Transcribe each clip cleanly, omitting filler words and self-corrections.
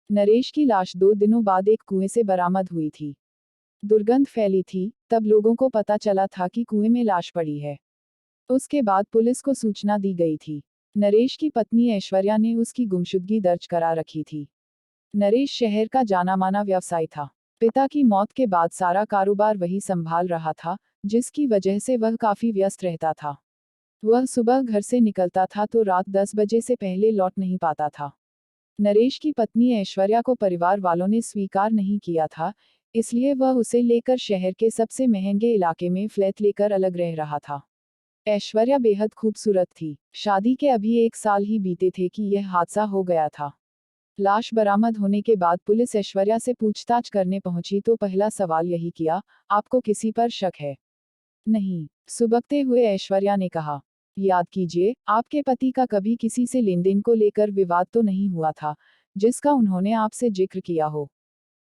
नरेश की लाश 2 दिनों बाद एक कुएं से बरामद हुई थी। दुर्गंध फैली थी, तब लोगों को पता चला था कि कुएं में लाश पड़ी है। उसके बाद पुलिस को सूचना दी गई थी। नरेश की पत्नी ऐश्वर्या ने उसकी गुमशुदगी दर्ज करा रखी थी। नरेश शहर का जाना माना व्यवसायी था। पिता की मौत के बाद सारा कारोबार वही संभाल रहा था, जिसकी वजह से वह काफी व्यस्त रहता था। वह सुबह घर से निकलता था तो रात 10 बजे से पहले लौट नहीं पाता था। नरेश की पत्नी ऐश्वर्या को परिवार वालों ने स्वीकार नहीं किया था, इसलिए वह उसे लेकर शहर के सबसे महंगे इलाके में फ्लैट लेकर अलग रह रहा था। ऐश्वर्या बेहद खूबसूरत थी। शादी के अभी 1 साल ही बीते थे कि यह हादसा हो गया था। लाश बरामद होने के बाद पुलिस ऐश्वर्या से पूछताछ करने पहुंची तो पहला सवाल यही किया, आपको किसी पर शक है? नहीं, सुबकते हुए ऐश्वर्या ने कहा। याद कीजिए, आपके पति का कभी किसी से लेनदेन को लेकर विवाद तो नहीं हुआ था, जिसका उन्होंने आपसे जिक्र किया हो।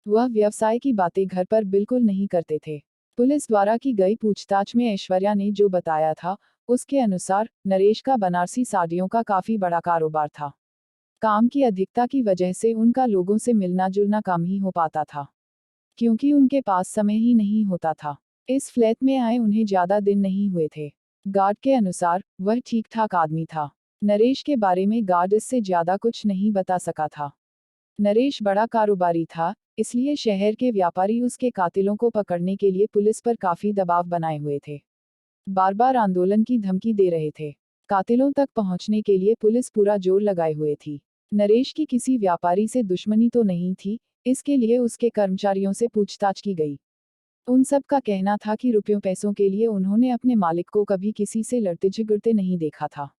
वह व्यवसाय की बातें घर पर बिल्कुल नहीं करते थे। पुलिस द्वारा की गई पूछताछ में ऐश्वर्या ने जो बताया था, उसके अनुसार नरेश का बनारसी साड़ियों का काफी बड़ा कारोबार था। काम की अधिकता की वजह से उनका लोगों से मिलना जुलना कम ही हो पाता था, क्योंकि उनके पास समय ही नहीं होता था। इस फ्लैट में आए उन्हें ज्यादा दिन नहीं हुए थे। गार्ड के अनुसार वह ठीक ठाक आदमी था। नरेश के बारे में गार्ड इससे ज्यादा कुछ नहीं बता सका था। नरेश बड़ा कारोबारी था, इसलिए शहर के व्यापारी उसके कातिलों को पकड़ने के लिए पुलिस पर काफी दबाव बनाए हुए थे। बार बार आंदोलन की धमकी दे रहे थे। कातिलों तक पहुंचने के लिए पुलिस पूरा जोर लगाए हुए थी। नरेश की किसी व्यापारी से दुश्मनी तो नहीं थी, इसके लिए उसके कर्मचारियों से पूछताछ की गई। उन सब का कहना था कि रुपयों पैसों के लिए उन्होंने अपने मालिक को कभी किसी से लड़ते झगड़ते नहीं देखा था।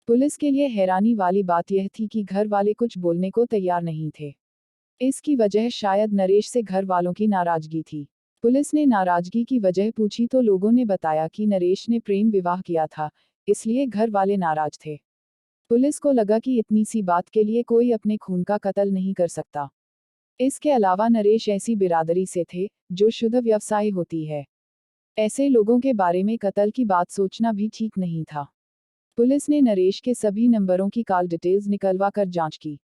पुलिस के लिए हैरानी वाली बात यह थी कि घर वाले कुछ बोलने को तैयार नहीं थे। इसकी वजह शायद नरेश से घर वालों की नाराजगी थी। पुलिस ने नाराजगी की वजह पूछी तो लोगों ने बताया कि नरेश ने प्रेम विवाह किया था, इसलिए घर वाले नाराज थे। पुलिस को लगा कि इतनी सी बात के लिए कोई अपने खून का कत्ल नहीं कर सकता। इसके अलावा नरेश ऐसी बिरादरी से थे, जो शुद्ध व्यवसाय होती है। ऐसे लोगों के बारे में कत्ल की बात सोचना भी ठीक नहीं था। पुलिस ने नरेश के सभी नंबरों की कॉल डिटेल्स निकलवा कर जांच की।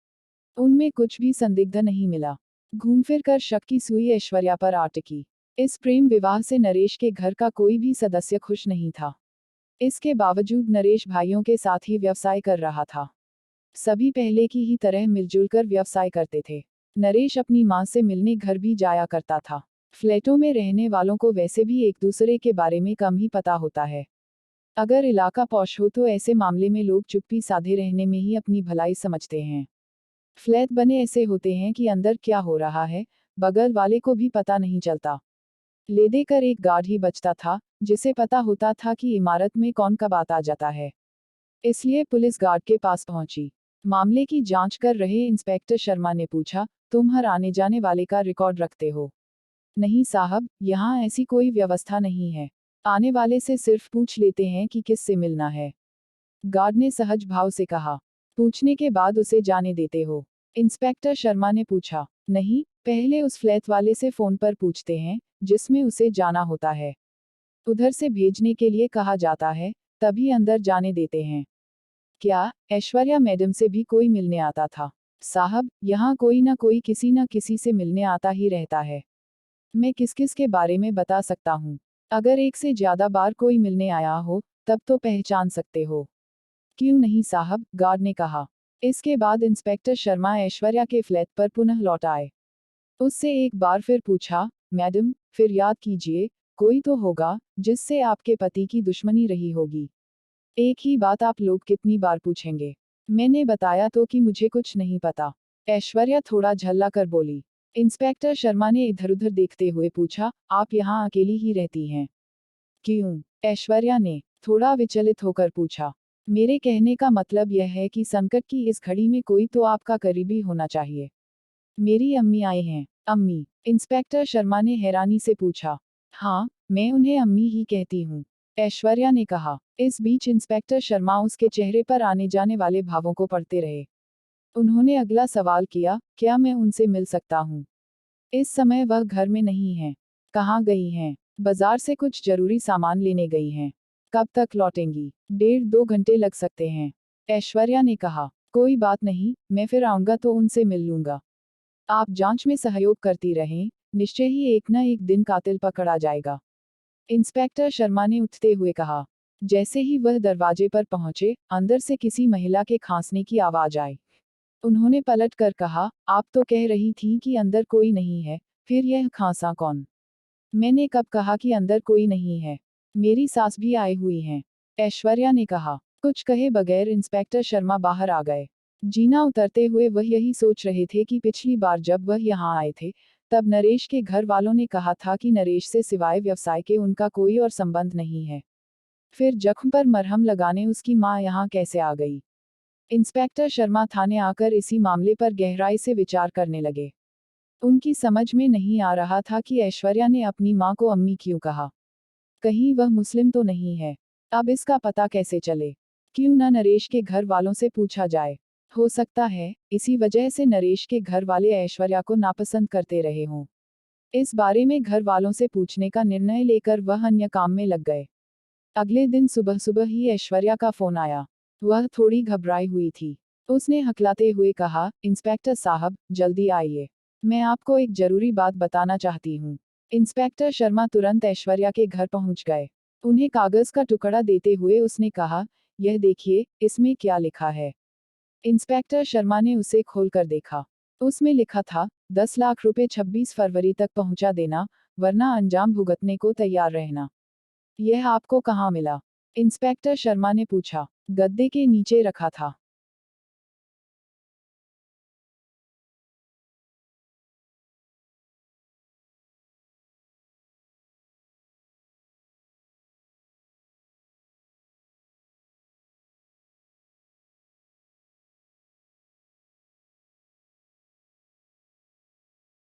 उनमें कुछ भी संदिग्ध नहीं मिला। घूम फिर कर शक की सुई ऐश्वर्या पर आ टिकी। इस प्रेम विवाह से नरेश के घर का कोई भी सदस्य खुश नहीं था। इसके बावजूद नरेश भाइयों के साथ ही व्यवसाय कर रहा था। सभी पहले की ही तरह मिलजुल कर व्यवसाय करते थे। नरेश अपनी मां से मिलने घर भी जाया करता था। फ्लैटों में रहने वालों को वैसे भी एक दूसरे के बारे में कम ही पता होता है। अगर इलाका पौश हो तो ऐसे मामले में लोग चुप्पी साधे रहने में ही अपनी भलाई समझते हैं। फ्लैट बने ऐसे होते हैं कि अंदर क्या हो रहा है, बगल वाले को भी पता नहीं चलता। ले देकर एक गार्ड ही बचता था, जिसे पता होता था कि इमारत में कौन कब आता जाता है। इसलिए पुलिस गार्ड के पास पहुंची। मामले की जांच कर रहे इंस्पेक्टर शर्मा ने पूछा, तुम हर आने जाने वाले का रिकॉर्ड रखते हो? नहीं साहब, यहाँ ऐसी कोई व्यवस्था नहीं है। आने वाले से सिर्फ पूछ लेते हैं कि किससे मिलना है। गार्ड ने सहज भाव से कहा। पूछने के बाद उसे जाने देते हो? इंस्पेक्टर शर्मा ने पूछा। नहीं, पहले उस फ्लैट वाले से फोन पर पूछते हैं, जिसमें उसे जाना होता है। उधर से भेजने के लिए कहा जाता है, तभी अंदर जाने देते हैं। क्या ऐश्वर्या मैडम से भी कोई मिलने आता था? साहब, यहाँ कोई ना कोई किसी न किसी से मिलने आता ही रहता है। मैं किस किस के बारे में बता सकता हूँ। अगर एक से ज्यादा बार कोई मिलने आया हो, तब तो पहचान सकते हो। क्यों नहीं साहब, गार्ड ने कहा। इसके बाद इंस्पेक्टर शर्मा ऐश्वर्या के फ्लैट पर पुनः लौट आए। उससे एक बार फिर पूछा, मैडम, फिर याद कीजिए, कोई तो होगा, जिससे आपके पति की दुश्मनी रही होगी। एक ही बात आप लोग कितनी बार पूछेंगे? मैंने बताया तो कि मुझे कुछ नहीं पता। ऐश्वर्या थोड़ा झल्ला कर बोली। इंस्पेक्टर शर्मा ने इधर उधर देखते हुए पूछा, आप यहाँ अकेली ही रहती हैं? क्यों? ऐश्वर्या ने थोड़ा विचलित होकर पूछा। मेरे कहने का मतलब यह है कि संकट की इस घड़ी में कोई तो आपका करीबी होना चाहिए। मेरी अम्मी आई हैं। अम्मी? इंस्पेक्टर शर्मा ने हैरानी से पूछा। हाँ, मैं उन्हें अम्मी ही कहती हूँ, ऐश्वर्या ने कहा। इस बीच इंस्पेक्टर शर्मा उसके चेहरे पर आने जाने वाले भावों को पढ़ते रहे। उन्होंने अगला सवाल किया, क्या मैं उनसे मिल सकता हूँ? इस समय वह घर में नहीं है। कहाँ गई हैं? बाजार से कुछ जरूरी सामान लेने गई हैं। कब तक लौटेंगी? 1.5-2 घंटे लग सकते हैं, ऐश्वर्या ने कहा। कोई बात नहीं, मैं फिर आऊंगा तो उनसे मिल लूंगा। आप जांच में सहयोग करती रहें, निश्चय ही एक न एक दिन कातिल पकड़ा जाएगा। इंस्पेक्टर शर्मा ने उठते हुए कहा। जैसे ही वह दरवाजे पर पहुंचे, अंदर से किसी महिला के खांसने की आवाज आई। उन्होंने पलट कर कहा, आप तो कह रही थी कि अंदर कोई नहीं है, फिर यह खांसा कौन? मैंने कब कहा कि अंदर कोई नहीं है? मेरी सास भी आई हुई हैं, ऐश्वर्या ने कहा। कुछ कहे बगैर इंस्पेक्टर शर्मा बाहर आ गए। जीना उतरते हुए वह यही सोच रहे थे कि पिछली बार जब वह यहाँ आए थे, तब नरेश के घर वालों ने कहा था कि नरेश से सिवाय व्यवसाय के उनका कोई और संबंध नहीं है। फिर जख्म पर मरहम लगाने उसकी माँ यहाँ कैसे आ गई? इंस्पेक्टर शर्मा थाने आकर इसी मामले पर गहराई से विचार करने लगे। उनकी समझ में नहीं आ रहा था कि ऐश्वर्या ने अपनी माँ को अम्मी क्यों कहा। कहीं वह मुस्लिम तो नहीं है? अब इसका पता कैसे चले? क्यों न नरेश के घर वालों से पूछा जाए। हो सकता है, इसी वजह से नरेश के घर वाले ऐश्वर्या को नापसंद करते रहे हों। इस बारे में घर वालों से पूछने का निर्णय लेकर वह अन्य काम में लग गए। अगले दिन सुबह सुबह ही ऐश्वर्या का फोन आया। वह थोड़ी घबराई हुई थी। उसने हकलाते हुए कहा, इंस्पेक्टर साहब, जल्दी आइए। मैं आपको एक जरूरी बात बताना चाहती हूँ। इंस्पेक्टर शर्मा तुरंत ऐश्वर्या के घर पहुंच गए। उन्हें कागज का टुकड़ा देते हुए उसने कहा, यह देखिए, इसमें क्या लिखा है। इंस्पेक्टर शर्मा ने उसे खोलकर देखा। उसमें लिखा था, 10 लाख रुपए 26 फरवरी तक पहुंचा देना, वरना अंजाम भुगतने को तैयार रहना। यह आपको कहाँ मिला? इंस्पेक्टर शर्मा ने पूछा। गद्दे के नीचे रखा था।